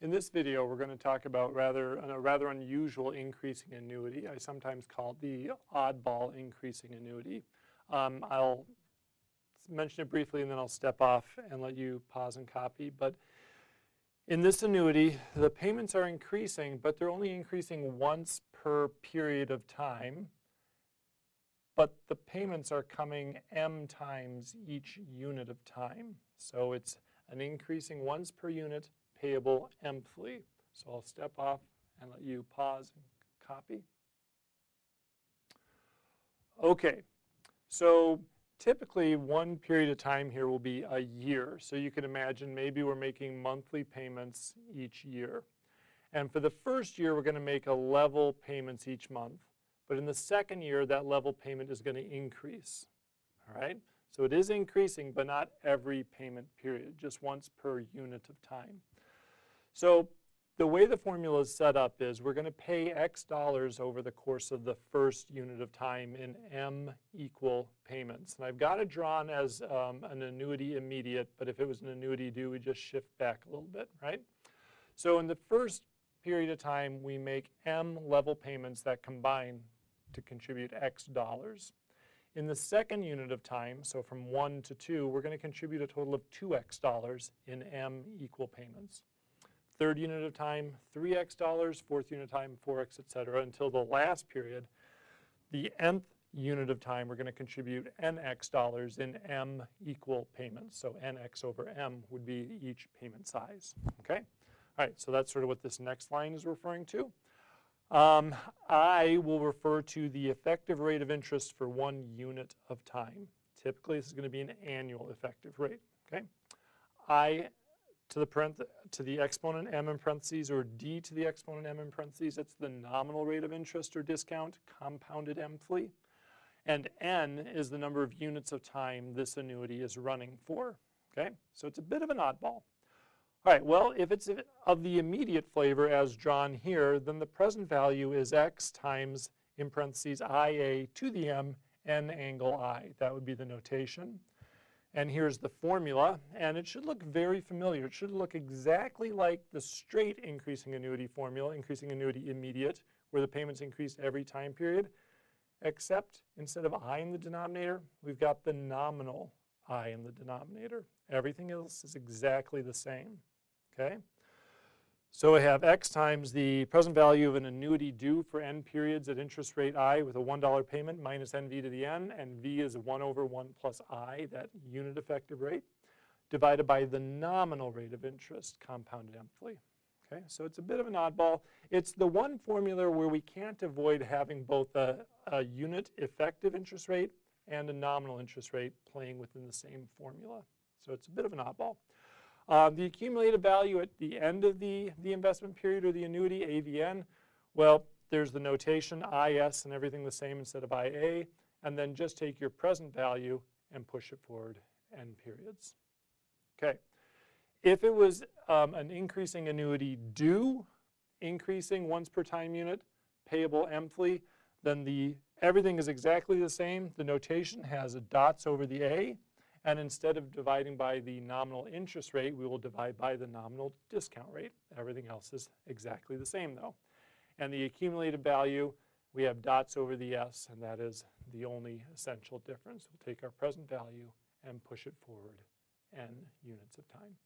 In this video, we're going to talk about a rather unusual increasing annuity. I sometimes call it the oddball increasing annuity. I'll mention it briefly and then I'll step off and let you pause and copy. But in this annuity, the payments are increasing, but they're only increasing once per period of time. But the payments are coming m times each unit of time. So it's an increasing once per unit payable mthly. So I'll step off and let you pause and copy. Okay, so typically one period of time here will be a year. So you can imagine maybe we're making monthly payments each year. And for the first year, we're going to make a level payments each month. But in the second year, that level payment is going to increase. All right? So it is increasing, but not every payment period, just once per unit of time. So the way the formula is set up is we're going to pay X dollars over the course of the first unit of time in M equal payments. And I've got it drawn as an annuity immediate, but if it was an annuity due, we just shift back a little bit, right? So in the first period of time, we make M level payments that combine to contribute X dollars. In the second unit of time, so from 1 to 2, we're going to contribute a total of 2X dollars in M equal payments. Third unit of time, 3X dollars, fourth unit of time, 4X, etc., until the last period, the nth unit of time, we're going to contribute NX dollars in M equal payments. So NX over M would be each payment size, okay? All right, so that's sort of what this next line is referring to. I will refer to the effective rate of interest for 1 unit of time. Typically, this is going to be an annual effective rate, okay? I to the exponent m in parentheses, or d to the exponent m in parentheses, that's the nominal rate of interest or discount, compounded mthly. And n is the number of units of time this annuity is running for, okay? So it's a bit of an oddball. All right, well, if it's of the immediate flavor as drawn here, then the present value is x times, in parentheses, ia to the m, n angle I. That would be the notation. And here's the formula, and it should look very familiar. It should look exactly like the straight increasing annuity formula, increasing annuity immediate, where the payments increase every time period, except instead of I in the denominator, we've got the nominal I in the denominator. Everything else is exactly the same, okay? So we have x times the present value of an annuity due for n periods at interest rate I with a $1 payment minus nv to the n, and v is 1 over 1 plus I, that unit effective rate, divided by the nominal rate of interest, compounded mthly. Okay, so it's a bit of an oddball. It's the one formula where we can't avoid having both a unit effective interest rate and a nominal interest rate playing within the same formula. So it's a bit of an oddball. The accumulated value at the end of the investment period or the annuity, AVN, well, there's the notation, IS and everything the same instead of IA, and then just take your present value and push it forward n periods. Okay. If it was an increasing annuity due, increasing once per time unit, payable mthly, then everything is exactly the same. The notation has dots over the A. And instead of dividing by the nominal interest rate, we will divide by the nominal discount rate. Everything else is exactly the same, though. And the accumulated value, we have dots over the S, and that is the only essential difference. We'll take our present value and push it forward n units of time.